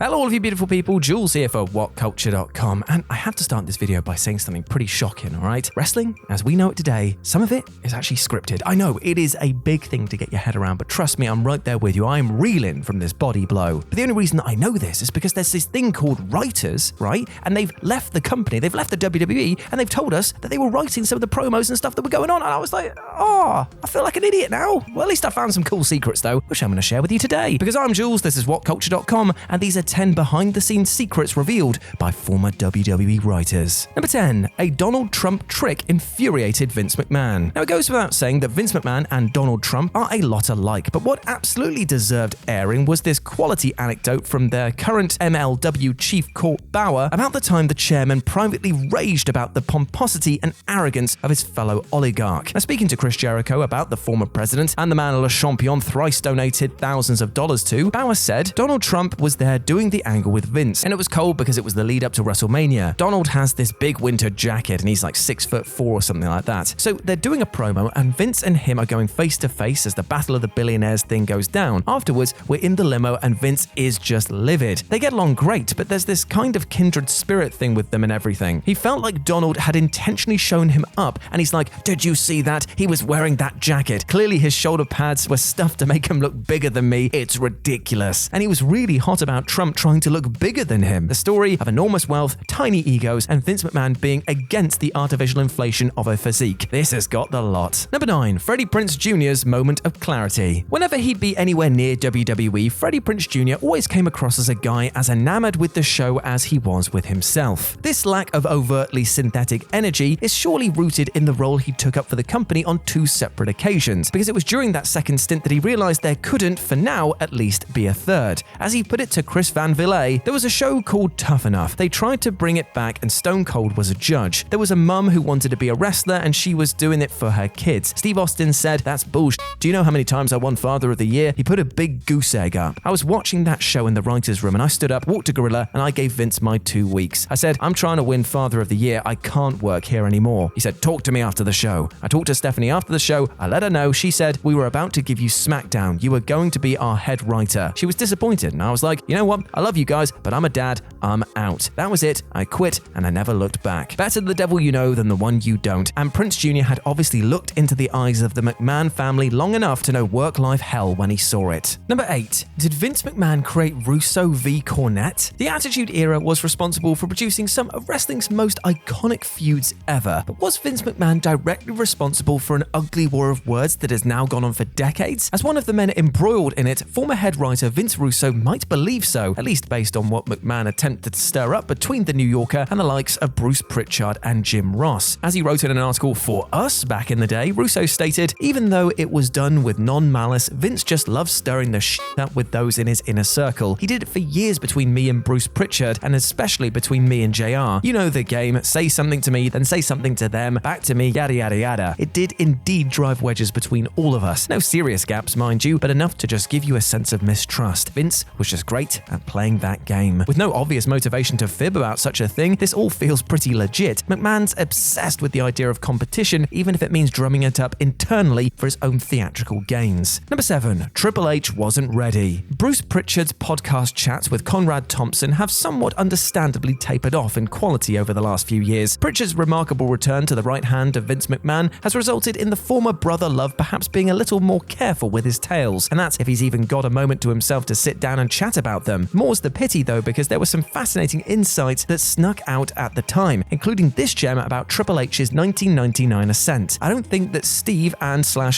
Hello all of you beautiful people, Jules here for WhatCulture.com, and I have to start this video by saying something pretty shocking, alright? Wrestling, as we know it today, some of it is actually scripted. I know, it is a big thing to get your head around, but trust me, I'm right there with you. I'm reeling from this body blow. But the only reason that I know this is because there's this thing called writers, right? And they've left the company, they've left the WWE, and they've told us that they were writing some of the promos and stuff that were going on, and I was like, I feel like an idiot now. Well, at least I found some cool secrets though, which I'm going to share with you today. Because I'm Jules, this is WhatCulture.com, and these are 10 behind-the-scenes secrets revealed by former WWE writers. Number 10. A Donald Trump trick infuriated Vince McMahon. Now, it goes without saying that Vince McMahon and Donald Trump are a lot alike, but what absolutely deserved airing was this quality anecdote from their current MLW chief Court Bauer about the time the chairman privately raged about the pomposity and arrogance of his fellow oligarch. Now, speaking to Chris Jericho about the former president and the man Le Champion thrice donated thousands of dollars to, Bauer said Donald Trump was there doing the angle with Vince, and it was cold because it was the lead up to WrestleMania. Donald has this big winter jacket and he's like 6'4" or something like that. So they're doing a promo and Vince and him are going face to face as the Battle of the Billionaires thing goes down. Afterwards, we're in the limo and Vince is just livid. They get along great, but there's this kind of kindred spirit thing with them and everything. He felt like Donald had intentionally shown him up, and he's like, "Did you see that? He was wearing that jacket. Clearly his shoulder pads were stuffed to make him look bigger than me. It's ridiculous." And he was really hot about Trump trying to look bigger than him. The story of enormous wealth, tiny egos, and Vince McMahon being against the artificial inflation of a physique. This has got the lot. Number 9. Freddie Prinze Jr.'s moment of clarity. Whenever he'd be anywhere near WWE, Freddie Prinze Jr. always came across as a guy as enamored with the show as he was with himself. This lack of overtly synthetic energy is surely rooted in the role he took up for the company on 2 separate occasions, because it was during that second stint that he realized there couldn't, for now at least, be a third. As he put it to Chris Van Vliet, there was a show called Tough Enough. They tried to bring it back and Stone Cold was a judge. There was a mum who wanted to be a wrestler and she was doing it for her kids. Steve Austin said, "That's bullshit. Do you know how many times I won Father of the Year?" He put a big goose egg up. I was watching that show in the writer's room and I stood up, walked to Gorilla, and I gave Vince my 2 weeks. I said, "I'm trying to win Father of the Year. I can't work here anymore." He said, "Talk to me after the show." I talked to Stephanie after the show. I let her know. She said, "We were about to give you SmackDown. You were going to be our head writer." She was disappointed and I was like, "You know what? I love you guys, but I'm a dad. I'm out." That was it. I quit and I never looked back. Better the devil you know than the one you don't. And Prince Jr. had obviously looked into the eyes of the McMahon family long enough to know work-life hell when he saw it. Number 8. Did Vince McMahon create Russo v Cornette? The Attitude Era was responsible for producing some of wrestling's most iconic feuds ever. But was Vince McMahon directly responsible for an ugly war of words that has now gone on for decades? As one of the men embroiled in it, former head writer Vince Russo might believe so, at least based on what McMahon attempted to stir up between the New Yorker and the likes of Bruce Pritchard and Jim Ross. As he wrote in an article for Us back in the day, Russo stated, "Even though it was done with non-malice, Vince just loves stirring the shit up with those in his inner circle. He did it for years between me and Bruce Pritchard, and especially between me and JR. You know the game, say something to me, then say something to them, back to me, yada yada yada. It did indeed drive wedges between all of us. No serious gaps, mind you, but enough to just give you a sense of mistrust. Vince was just great at playing that game." With no obvious motivation to fib about such a thing, this all feels pretty legit. McMahon's obsessed with the idea of competition, even if it means drumming it up internally for his own theatrical gains. Number 7. Triple H wasn't ready. Bruce Pritchard's podcast chats with Conrad Thompson have somewhat understandably tapered off in quality over the last few years. Pritchard's remarkable return to the right hand of Vince McMahon has resulted in the former brother love perhaps being a little more careful with his tales, and that's if he's even got a moment to himself to sit down and chat about them. More's the pity though, because there were some fascinating insights that snuck out at the time, including this gem about Triple H's 1999 ascent. I don't think that Steve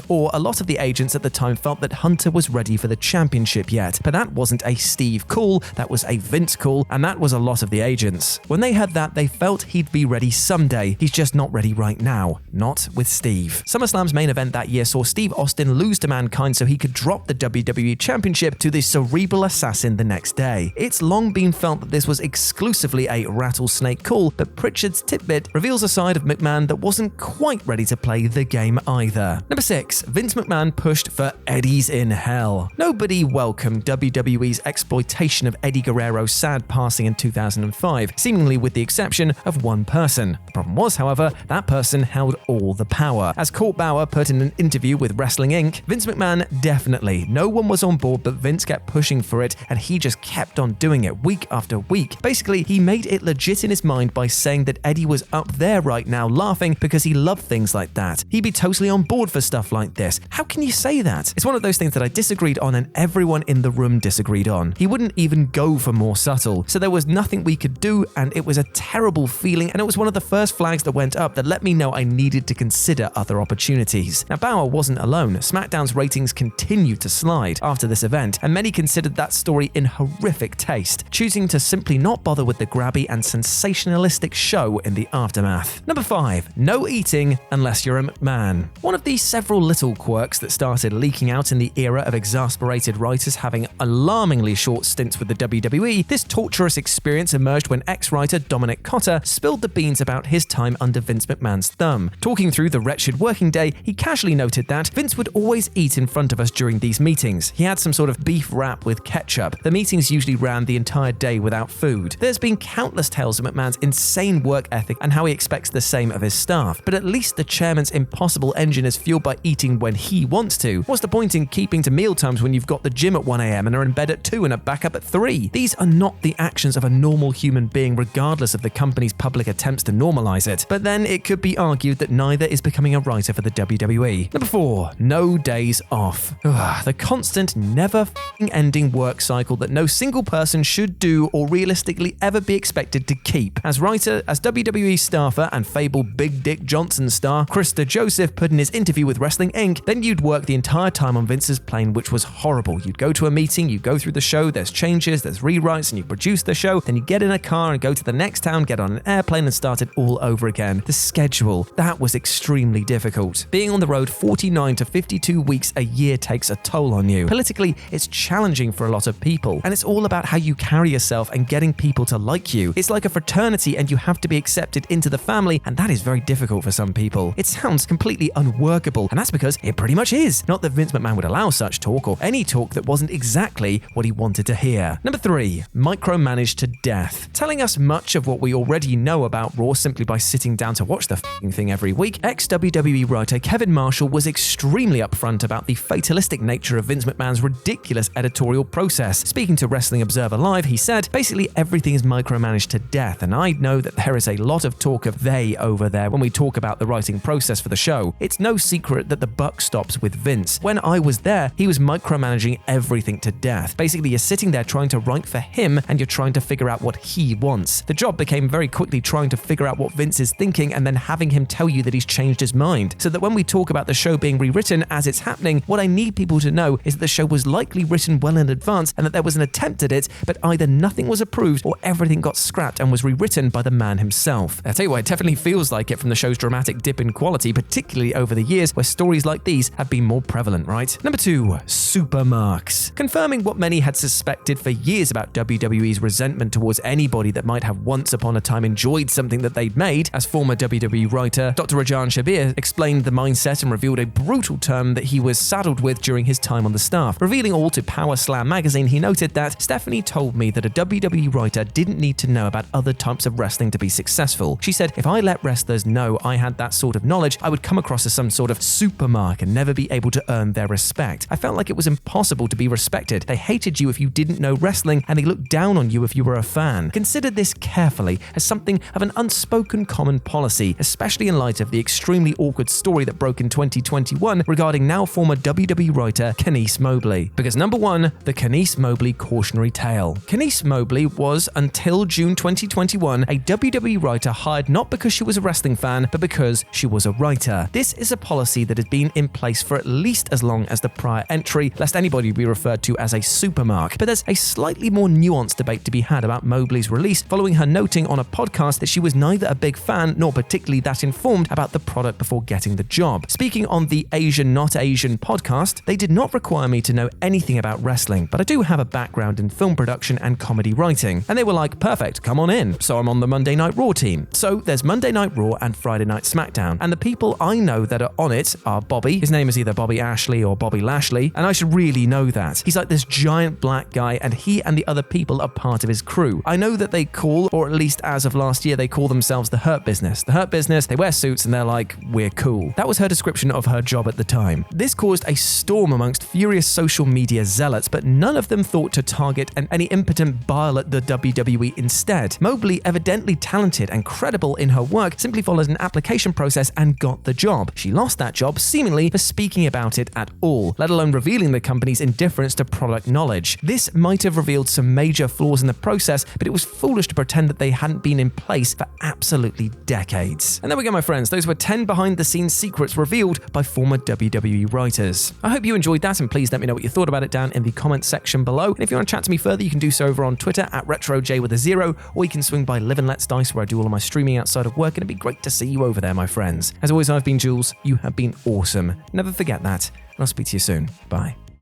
or a lot of the agents at the time felt that Hunter was ready for the championship yet, but that wasn't a Steve call, that was a Vince call, and that was a lot of the agents. When they heard that, they felt he'd be ready someday. He's just not ready right now. Not with Steve. SummerSlam's main event that year saw Steve Austin lose to Mankind so he could drop the WWE Championship to the cerebral assassin the next day. It's long been felt that this was exclusively a rattlesnake call, but Pritchard's tidbit reveals a side of McMahon that wasn't quite ready to play the game either. Number 6. Vince McMahon pushed for Eddie's in Hell. Nobody welcomed WWE's exploitation of Eddie Guerrero's sad passing in 2005, seemingly with the exception of one person. The problem was, however, that person held all the power. As Court Bauer put in an interview with Wrestling Inc., Vince McMahon definitely. No one was on board, but Vince kept pushing for it, and he just kept on doing it week after week. Basically, he made it legit in his mind by saying that Eddie was up there right now laughing because he loved things like that. He'd be totally on board for stuff like this. How can you say that? It's one of those things that I disagreed on and everyone in the room disagreed on. He wouldn't even go for more subtle, so there was nothing we could do, and it was a terrible feeling, and it was one of the first flags that went up that let me know I needed to consider other opportunities. Now, Bauer wasn't alone. SmackDown's ratings continued to slide after this event, and many considered that story in horrific taste, choosing to simply not bother with the grabby and sensationalistic show in the aftermath. Number 5. No eating unless you're a McMahon. One of these several little quirks that started leaking out in the era of exasperated writers having alarmingly short stints with the WWE, this torturous experience emerged when ex-writer Dominic Cotter spilled the beans about his time under Vince McMahon's thumb. Talking through the wretched working day, he casually noted that Vince would always eat in front of us during these meetings. He had some sort of beef wrap with ketchup. The meetings usually ran the entire day without food. There's been countless tales of McMahon's insane work ethic and how he expects the same of his staff, but at least the chairman's impossible engine is fueled by eating when he wants to. What's the point in keeping to mealtimes when you've got the gym at 1 a.m. and are in bed at 2 and are back up at 3? These are not the actions of a normal human being, regardless of the company's public attempts to normalize it. But then it could be argued that neither is becoming a writer for the WWE. Number 4. No days off. The constant, never-ending work cycle that no single person should do or realistically ever be expected to keep. As writer, as WWE staffer and fabled Big Dick Johnson star Krista Joseph put in his interview with Wrestling Inc., then you'd work the entire time on Vince's plane, which was horrible. You'd go to a meeting, you go through the show, there's changes, there's rewrites, and you produce the show, then you get in a car and go to the next town, get on an airplane and start it all over again. The schedule, that was extremely difficult. Being on the road 49 to 52 weeks a year takes a toll on you. Politically, it's challenging for a lot of people, and it's all about how you carry yourself and getting people to like you. It's like a fraternity and you have to be accepted into the family, and that is very difficult for some people. It sounds completely unworkable, and that's because it pretty much is. Not that Vince McMahon would allow such talk or any talk that wasn't exactly what he wanted to hear. Number 3. Micromanage to Death. Telling us much of what we already know about Raw simply by sitting down to watch the f***ing thing every week, ex-WWE writer Kevin Marshall was extremely upfront about the fatalistic nature of Vince McMahon's ridiculous editorial process. Speaking to Wrestling Observer Live, he said, basically everything is micromanaged to death, and I know that there is a lot of talk of they over there when we talk about the writing process for the show. It's no secret that the buck stops with Vince. When I was there, he was micromanaging everything to death. Basically, you're sitting there trying to write for him and you're trying to figure out what he wants. The job became very quickly trying to figure out what Vince is thinking and then having him tell you that he's changed his mind. So that when we talk about the show being rewritten as it's happening, what I need people to know is that the show was likely written well in advance and that there was an attempt at it, but either nothing was approved or everything got scrapped and was rewritten by the man himself. I'll tell you what, it definitely feels like it from the show's dramatic dip in quality, particularly over the years where stories like these have been more prevalent, right? Number 2. Supermarks. Confirming what many had suspected for years about WWE's resentment towards anybody that might have once upon a time enjoyed something that they'd made, as former WWE writer Dr. Rajan Shabir explained the mindset and revealed a brutal term that he was saddled with during his time on the staff. Revealing all to Power Slam magazine, he noted that Stephanie told me that a WWE writer didn't need to know about other types of wrestling to be successful. She said, if I let wrestlers know I had that sort of knowledge, I would come across as some sort of supermark and never be able to earn their respect. I felt like it was impossible to be respected. They hated you if you didn't know wrestling, and they looked down on you if you were a fan. Consider this carefully as something of an unspoken common policy, especially in light of the extremely awkward story that broke in 2021 regarding now former WWE writer Kenice Mobley. Because number 1, the Kenice Mobley cautionary tale. Kenice Mobley was, until June 2021, a WWE writer hired not because she was a wrestling fan, but because she was a writer. This is a policy that has been in place for at least as long as the prior entry, lest anybody be referred to as a supermark. But there's a slightly more nuanced debate to be had about Mobley's release, following her noting on a podcast that she was neither a big fan nor particularly that informed about the product before getting the job. Speaking on the Asian Not Asian podcast, they did not require me to know anything about wrestling, but I do have a background in film production and comedy writing. And they were like, perfect, come on in. So I'm on the Monday Night Raw team. So there's Monday Night Raw and Friday Night SmackDown. And the people I know that are on it are Bobby. His name is either Bobby Ashley or Bobby Lashley, and I should really know that. He's like this giant black guy, and he and the other people are part of his crew. I know that they call, or at least as of last year, they call themselves the Hurt Business. The Hurt Business, they wear suits and they're like, we're cool. That was her description of her job at the time. This caused a storm amongst furious social media zealots, but none of them thought to target any impotent bile at the WWE instead. Mobley, evidently talented and credible in her work, simply followed an application process and got the job. She lost that job seemingly for speaking about it at all, let alone revealing the company's indifference to product knowledge. This might have revealed some major flaws in the process, but it was foolish to pretend that they hadn't been in place for absolutely decades. And there we go, my friends. Those were 10 behind-the-scenes secrets revealed by former WWE writers. I hope you enjoyed that, and please let me know what you thought about it down in the comments section below. And if you want to chat to me further, you can do so over on Twitter at RetroJ0, or you can swing by Live and Let's Dice, where I do all of my streaming outside of work, and it'd be great to see you over there, my friends. As always, I've been Jules. You have been awesome. Never forget that, and I'll speak to you soon. Bye.